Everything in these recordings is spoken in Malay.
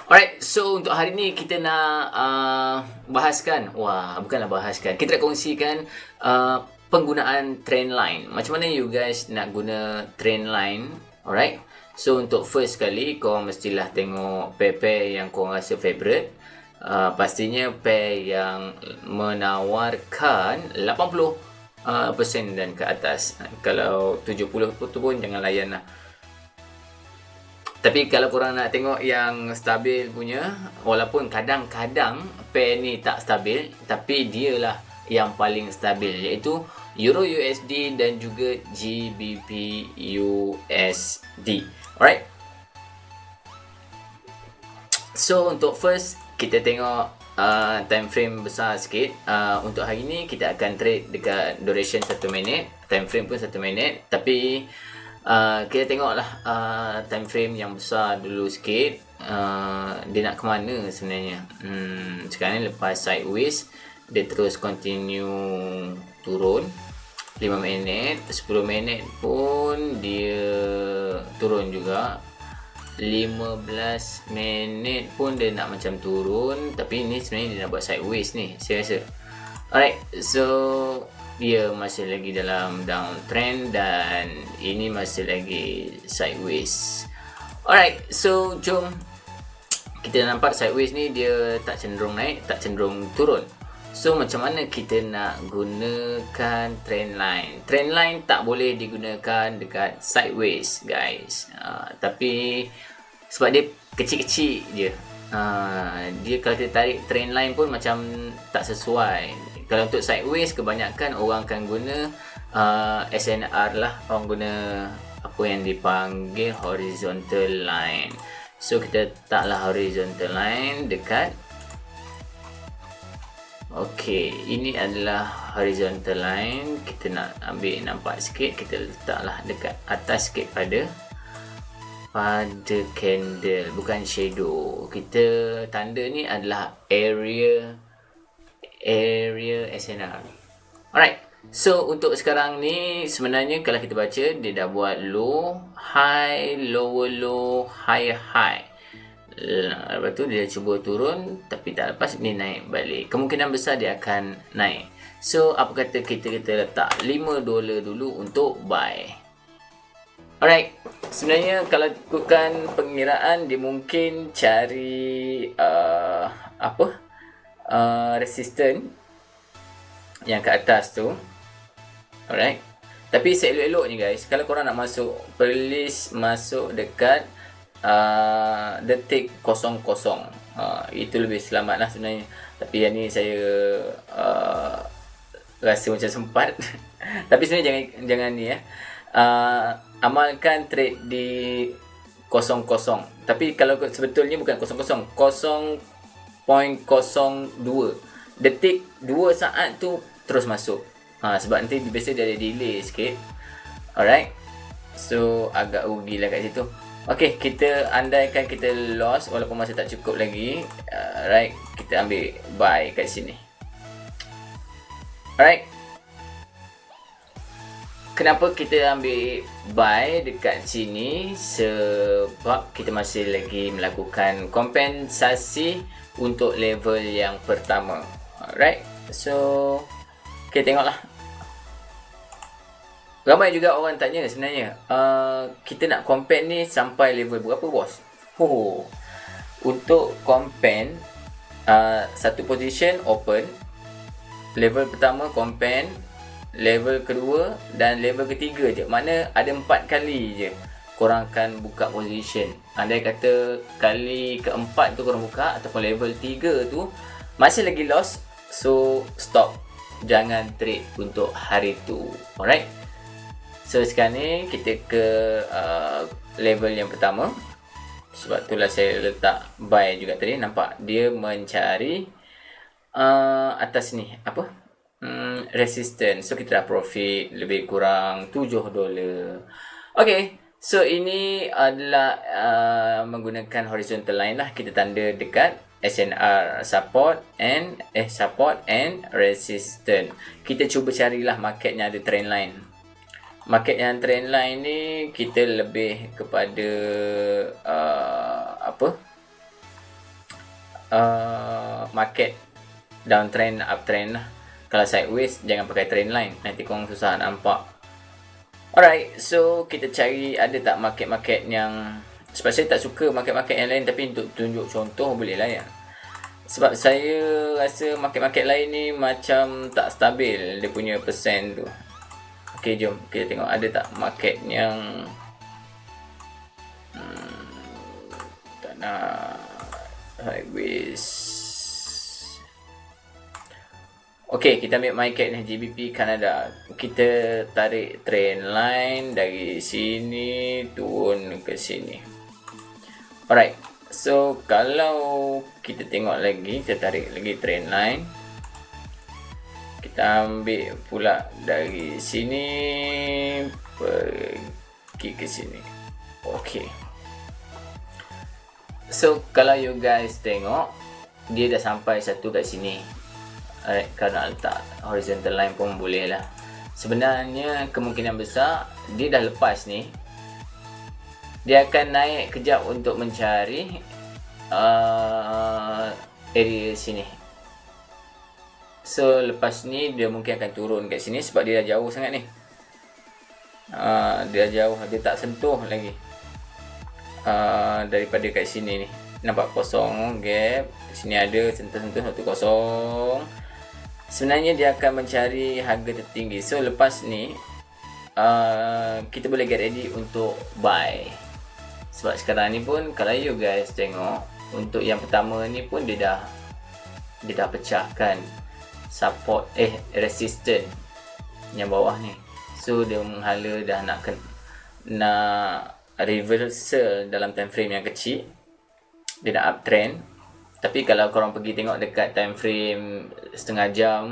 Alright, so untuk hari ni kita nak bahaskan, bukanlah bahaskan, kita nak kongsikan penggunaan trendline. Macam mana you guys nak guna trendline, alright? So untuk first kali, korang mestilah tengok pair-pair yang korang rasa favourite. Pastinya pair yang menawarkan 80% dan ke atas. Kalau 70 tu pun jangan layan lah. Tapi kalau korang nak tengok yang stabil punya, walaupun kadang-kadang pair ni tak stabil, tapi dialah yang paling stabil, iaitu Euro USD dan juga GBP USD. Alright. So untuk first, kita tengok time frame besar sikit. Untuk hari ni kita akan trade dekat duration 1 minit, time frame pun 1 minit. Tapi kita tengoklah time frame yang besar dulu sikit. Dia nak ke mana sebenarnya. Sekarang ni lepas sideways, dia terus continue turun 5 minit, 10 minit pun dia turun juga. 15 minit pun dia nak macam turun, tapi ni sebenarnya dia nak buat sideways ni, saya rasa. Alright, so dia masih lagi dalam downtrend dan ini masih lagi sideways. Alright, so jom kita nampak sideways ni dia tak cenderung naik, tak cenderung turun. So macam mana kita nak gunakan trendline? Trendline tak boleh digunakan dekat sideways, guys. Tapi sebab dia kecil-kecil je. Dia kalau kita tarik trendline pun macam tak sesuai. Kalau untuk sideways, kebanyakan orang akan guna SNR lah. Orang guna apa yang dipanggil horizontal line. So kita letaklah horizontal line dekat. Okey, ini adalah horizontal line. Kita nak ambil nampak sikit, kita letaklah dekat atas sikit pada candle, bukan shadow. Kita tanda ni adalah area SNR. Alright, so untuk sekarang ni sebenarnya kalau kita baca, dia dah buat low, high, lower low, high high. Lepas tu dia cuba turun, tapi tak lepas, ni naik balik. Kemungkinan besar dia akan naik. So apa kata kita letak $5 dulu untuk buy. Alright, sebenarnya kalau ikutkan pengiraan, dia mungkin cari resistant yang ke atas tu. Alright, tapi seelok-eloknya guys, kalau korang nak masuk, please masuk dekat detik 00. Itu lebih selamat lah sebenarnya. Tapi yang ni saya rasa macam sempat. Tapi sebenarnya jangan ni ya. Amalkan trade di 00. Tapi kalau sebetulnya bukan 00, 0.02 detik, 2 saat tu terus masuk. Sebab nanti biasa dia ada delay sikit. Alright, so agak rugi lah kat situ. Okey, kita andaikan kita loss walaupun masa tak cukup lagi. Right, kita ambil buy kat sini. Alright. Kenapa kita ambil buy dekat sini? Sebab kita masih lagi melakukan kompensasi untuk level yang pertama. Alright, so kita tengoklah. Ramai juga orang tanya sebenarnya, kita nak compare ni sampai level berapa bos? Untuk compare, satu position open, level pertama compare, level kedua dan level ketiga je. Mana ada 4 kali je korang akan buka position. Andai kata kali keempat tu korang buka, ataupun level 3 tu masih lagi loss, so stop, jangan trade untuk hari tu. Alright, so sekarang ni kita ke level yang pertama. Sebab itulah saya letak buy juga tadi. Nampak dia mencari atas ni apa, resistance. So kita dah profit lebih kurang $7. Okay, so ini adalah menggunakan horizontal line lah. Kita tanda dekat SNR, support and resistance. Kita cuba carilah market yang ada trend line. Market yang trend line ni kita lebih kepada market downtrend, uptrend lah. Kalau sideways jangan pakai trend line, nanti korang susah nampak. Alright, so kita cari ada tak market-market yang, sebab saya tak suka market-market yang lain, tapi untuk tunjuk contoh boleh lah ya. Sebab saya rasa market-market lain ni macam tak stabil dia punya persen tu. Okay, jom kita tengok ada tak market yang tak nak sideways. Okay, kita ambil market ni GBP Canada. Kita tarik trend line dari sini turun ke sini. Alright, so kalau kita tengok lagi, kita tarik lagi trend line. Kita ambil pula dari sini pergi ke sini. Okay. So kalau you guys tengok, dia dah sampai satu kat sini. Alright, kalau letak horizontal line pun boleh lah. Sebenarnya kemungkinan besar dia dah lepas ni, dia akan naik kejap untuk mencari area sini. So lepas ni dia mungkin akan turun kat sini sebab dia dah jauh sangat ni. Dia jauh, dia tak sentuh lagi daripada kat sini ni. Nampak kosong gap, sini ada sentuh-sentuh satu kosong. Sebenarnya dia akan mencari harga tertinggi. So lepas ni kita boleh get ready untuk buy. Sebab sekarang ni pun kalau you guys tengok, untuk yang pertama ni pun dia dah pecahkan support resistance yang bawah ni. So dia menghala dah nak reversal dalam time frame yang kecil. Dia dah uptrend. Tapi kalau korang pergi tengok dekat time frame setengah jam,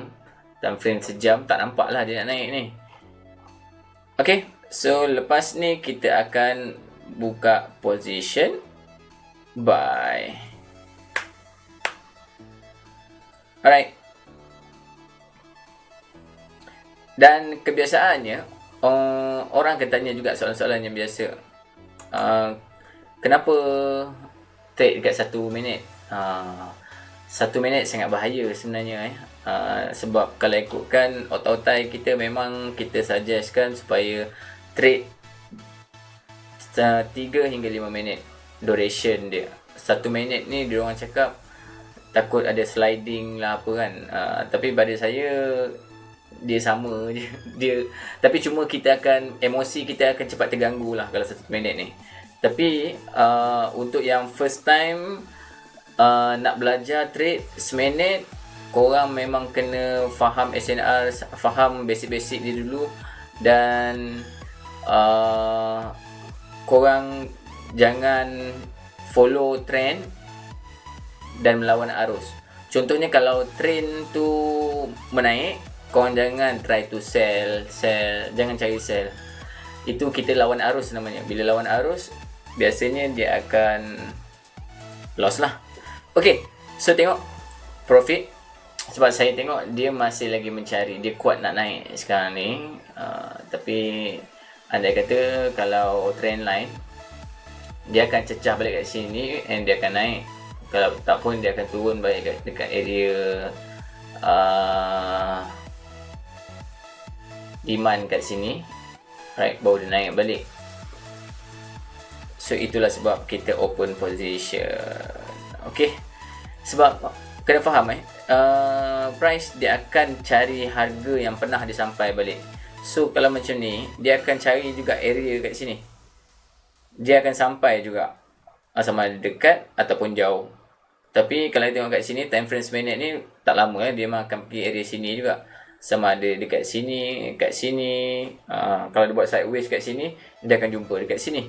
time frame sejam, tak nampak lah dia nak naik ni. Okay, so lepas ni kita akan buka position buy. Alright. Dan kebiasaannya orang akan tanya juga soalan-soalan yang biasa. Kenapa trade dekat 1 minit? 1 minit sangat bahaya sebenarnya sebab kalau ikutkan otai-otai kita, memang kita suggestkan supaya trade 3 hingga 5 minit duration dia. 1 minit ni diorang cakap takut ada sliding lah apa kan, tapi pada saya dia sama je dia, tapi cuma kita akan, emosi kita akan cepat terganggu lah kalau 1 minit ni. Tapi untuk yang first time nak belajar trade seminit, korang memang kena faham SNR, faham basic-basic dia dulu, dan korang jangan follow trend dan melawan arus. Contohnya kalau trend tu menaik, korang jangan try to sell, jangan cari sell. Itu kita lawan arus namanya. Bila lawan arus, biasanya dia akan loss lah. Okay, so tengok profit. Sebab saya tengok dia masih lagi mencari, dia kuat nak naik sekarang ni. Tapi andai kata kalau trend line, dia akan cecah balik kat sini and dia akan naik. Kalau tak pun dia akan turun balik dekat area demand kat sini. Right, baru dia naik balik. So itulah sebab kita open position. Okay, sebab kena faham price dia akan cari harga yang pernah dia sampai balik. So kalau macam ni, dia akan cari juga area kat sini. Dia akan sampai juga, sama ada dekat ataupun jauh. Tapi kalau tengok kat sini, time frame seminit ni tak lama dia memang akan pergi area sini juga. Sama ada dekat sini, kat sini. Kalau dia buat sideways kat sini, dia akan jumpa dekat sini.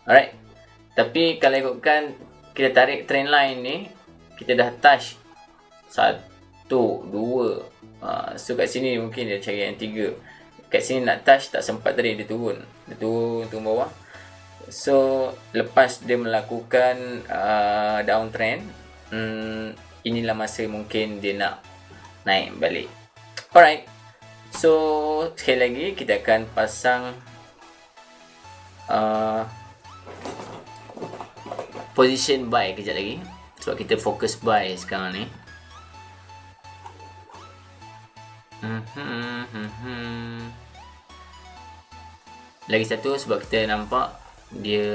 Alright. Tapi kalau ikutkan kita tarik trend line ni, kita dah touch 1, 2. So kat sini mungkin dia cari yang 3. Kat sini nak touch tak sempat tadi, dia turun bawah. So lepas dia melakukan downtrend, inilah masa mungkin dia nak naik balik. Alright. So sekali lagi kita akan pasang position buy kejap lagi. Sebab kita fokus buy sekarang ni. Lagi satu sebab kita nampak dia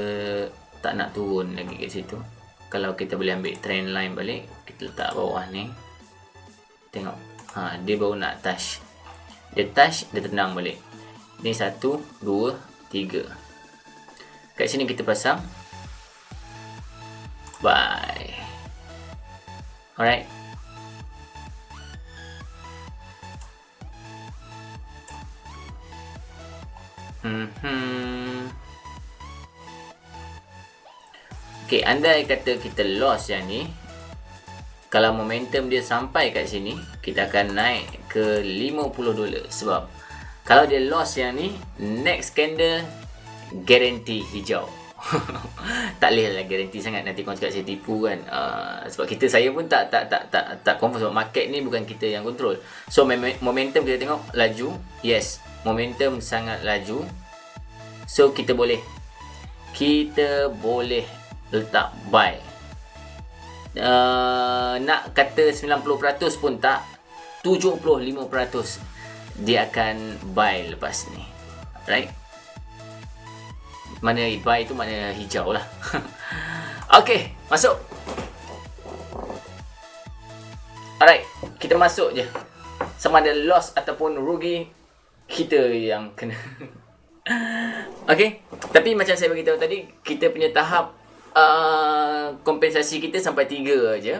tak nak turun lagi kat situ. Kalau kita boleh ambil trend line balik, kita letak bawah ni. Tengok. Dia baru nak touch. Dia touch, dia tenang balik. Ni 1, 2, 3. Kat sini kita pasang buy. Alright. Okay, andai kata kita loss yang ni, kalau momentum dia sampai kat sini, kita akan naik ke $50. Sebab kalau dia loss yang ni, next candle guarantee hijau. Tak boleh lah guarantee sangat, nanti korang cakap saya tipu kan. Sebab saya pun tak confirm, sebab market ni bukan kita yang control. So momentum kita tengok laju. Yes, momentum sangat laju. So kita boleh letak buy. Nak kata 90% pun tak, 75% dia akan buy lepas ni. Right? Mana buy tu mana hijau lah. Okay, masuk. Alright, kita masuk je. Sama ada loss ataupun rugi, kita yang kena. Okay, tapi macam saya beritahu tadi, kita punya tahap kompensasi kita sampai 3 aja.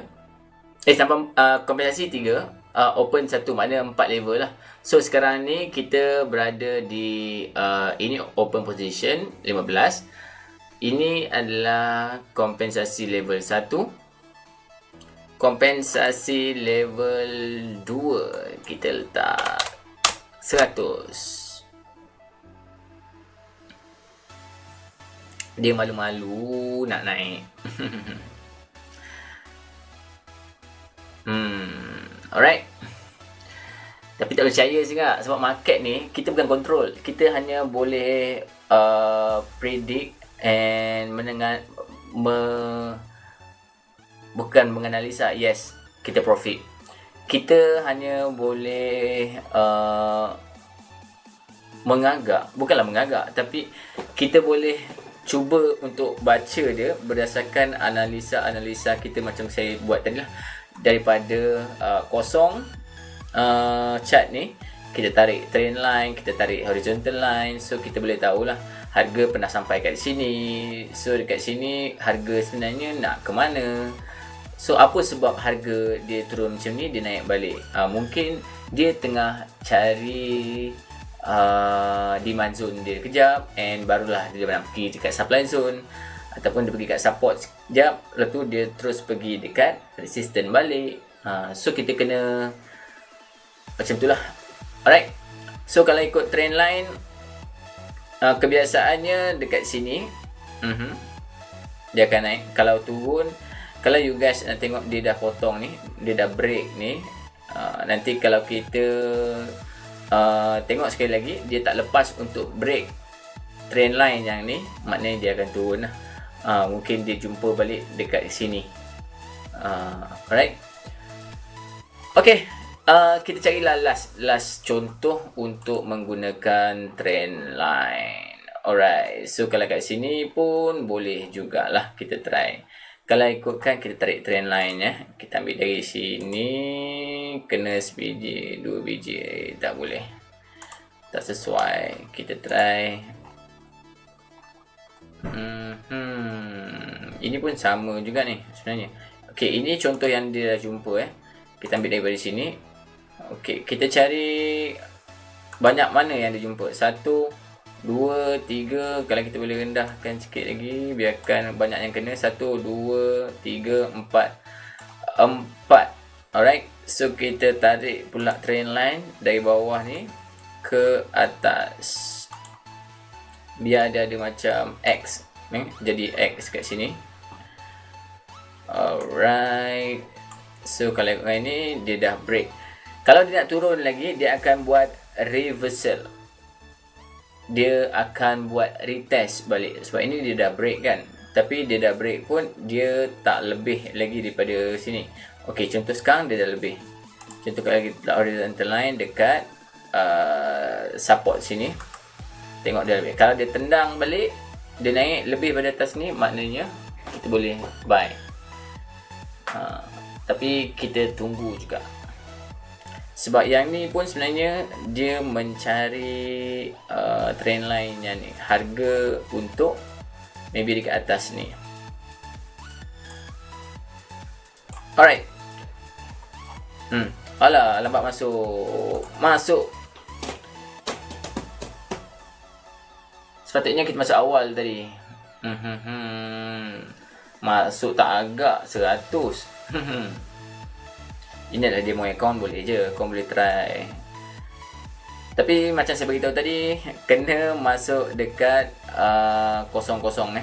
Sampai kompensasi 3, open 1, maknanya 4 level lah. So sekarang ni kita berada di ini open position 15. Ini adalah kompensasi level 1. Kompensasi level 2 kita letak 100. Dia malu-malu nak naik. Alright. Tapi tak percaya juga, sebab market ni kita bukan control. Kita hanya boleh predict and bukan menganalisa. Yes, kita profit. Kita hanya boleh bukanlah mengagak, tapi kita boleh cuba untuk baca dia berdasarkan analisa kita macam saya buat tadi lah. Daripada kosong chart ni, kita tarik trend line, kita tarik horizontal line. So kita boleh tahulah harga pernah sampai kat sini. So dekat sini harga sebenarnya nak ke mana. So apa sebab harga dia turun macam ni, dia naik balik? Mungkin dia tengah cari demand zone dia kejap, and barulah dia nak pergi dekat supply zone, ataupun dia pergi kat support sekejap, lepas tu dia terus pergi dekat resistance balik. So kita kena macam tu lah. Alright. So kalau ikut trend line, kebiasaannya dekat sini dia akan naik. Kalau turun, kalau you guys nak tengok dia dah potong ni, dia dah break ni, nanti kalau kita tengok sekali lagi, dia tak lepas untuk break trend line yang ni, maknanya dia akan turun lah. Mungkin dia jumpa balik dekat sini. Alright. Okay, kita carilah last contoh untuk menggunakan trend line. Alright, so kalau kat sini pun boleh jugalah kita try. Kalau ikutkan, kita tarik trend line ya. Kita ambil dari sini, kena sebiji, 2 biji, tak boleh, tak sesuai. Kita try. Ini pun sama juga ni sebenarnya. Okay, ini contoh yang dia dah jumpa Kita ambil daripada sini. Okay, kita cari banyak mana yang dia jumpa. 1, 2, 3. Kalau kita boleh rendahkan sikit lagi, biarkan banyak yang kena. 1, 2, 3, 4. 4. Alright. So kita tarik pula trend line dari bawah ni ke atas, biar dia ada macam X ni, jadi X kat sini. Alright. So kalau ikut ini, dia dah break. Kalau dia nak turun lagi, dia akan buat reversal. Dia akan buat retest balik. Sebab ini dia dah break kan. Tapi dia dah break pun dia tak lebih lagi daripada sini. Okey, contoh sekarang dia dah lebih. Contoh kalau kita horizontal line dekat support sini, tengok dia lebih. Kalau dia tendang balik, dia naik lebih pada atas ni, maknanya kita boleh buy. Tapi kita tunggu juga, sebab yang ni pun sebenarnya dia mencari trend line yang ni, harga untuk maybe dekat atas ni. Alright. Alah, lambat masuk. Sepatutnya kita masuk awal tadi. Masuk tak agak 100. Inilah demo account, boleh je, kau boleh try. Tapi macam saya beritahu tadi, kena masuk dekat kosong-kosong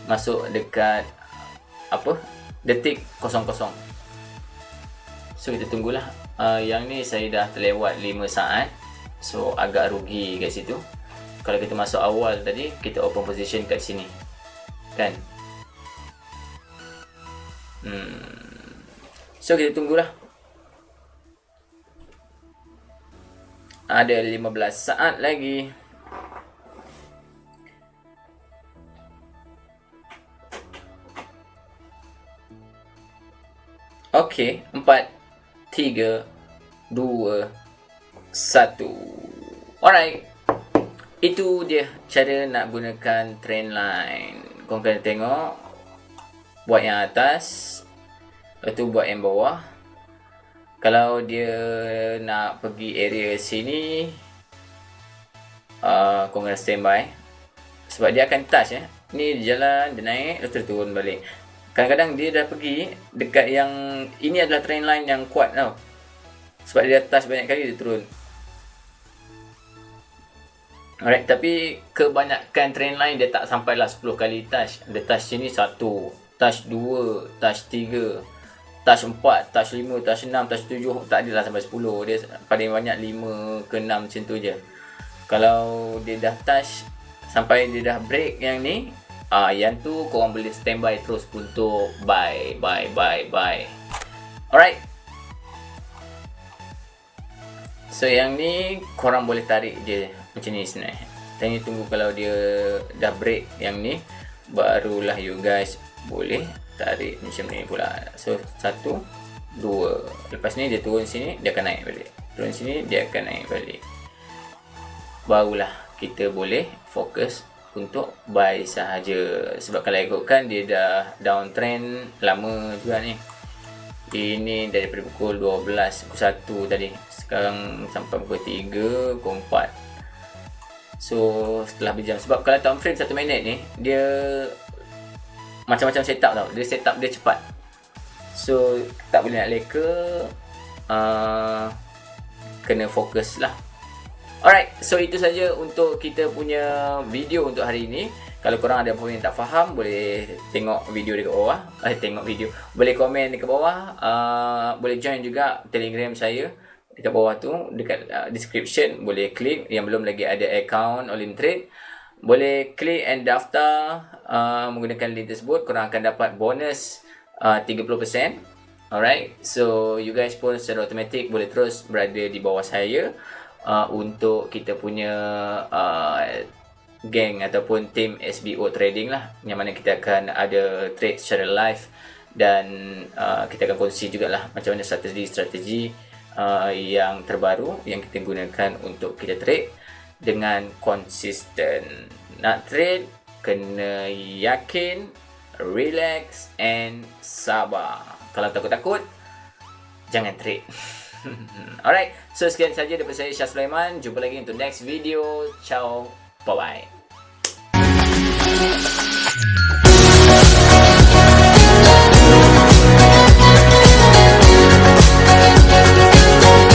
masuk dekat detik kosong-kosong. So kita tunggulah. Yang ni saya dah terlewat 5 saat, so agak rugi kat situ. Kalau kita masuk awal tadi, kita open position kat sini, kan? So kita tunggulah. Ada 15 saat lagi. Okey, 4, 3, 2, 1. Alright. Itu dia cara nak gunakan trend line. Korang kena tengok, buat yang atas, lepas tu buat yang bawah. Kalau dia nak pergi area sini, korang kena standby, sebab dia akan touch ni dia jalan, dia naik, lepas tu dia turun balik. Kadang-kadang dia dah pergi dekat yang ini adalah trend line yang kuat tau, sebab dia touch banyak kali, dia turun. Alright, tapi kebanyakan trend line dia tak sampailah 10 kali touch. Dia touch sini 1, touch 2, touch 3, touch 4, touch 5, touch 6, touch 7. Tak adalah sampai 10. Dia paling banyak 5 ke 6 macam tu je. Kalau dia dah touch sampai dia dah break yang ni, yang tu korang boleh standby terus untuk buy. Alright. So yang ni korang boleh tarik je macam ni sebenarnya. Tanya tunggu kalau dia dah break yang ni, barulah you guys boleh tarik macam ni pula. So 1, 2, lepas ni dia turun sini, dia akan naik balik. Turun sini, dia akan naik balik. Barulah kita boleh fokus untuk buy sahaja. Sebab kalau ikutkan dia dah downtrend lama juga ni. Ini daripada pukul 12, pukul 1 tadi, sekarang sampai pukul 3, pukul 4. So setelah berjam, sebab kalau time frame 1 minit ni, dia macam-macam setup tau. Dia setup dia cepat, so tak boleh nak leka. Kena fokus lah. Alright, so itu saja untuk kita punya video untuk hari ini. Kalau korang ada apa yang tak faham, boleh tengok video dekat bawah. Boleh komen dekat bawah. Boleh join juga Telegram saya dekat bawah tu, dekat description. Boleh klik. Yang belum lagi ada account All In Trade, boleh klik and daftar menggunakan link tersebut. Korang akan dapat bonus 30%. Alright, so you guys pun secara automatik boleh terus berada di bawah saya untuk kita punya geng ataupun team SBO trading lah, yang mana kita akan ada trade secara live, dan kita akan kongsi jugalah macam mana strategi yang terbaru yang kita gunakan untuk kita trade dengan konsisten. Nak trade kena yakin, relax and sabar. Kalau takut-takut, jangan trade. Alright, so sekian saja daripada saya, Syah Sulaiman. Jumpa lagi untuk next video. Ciao, bye bye.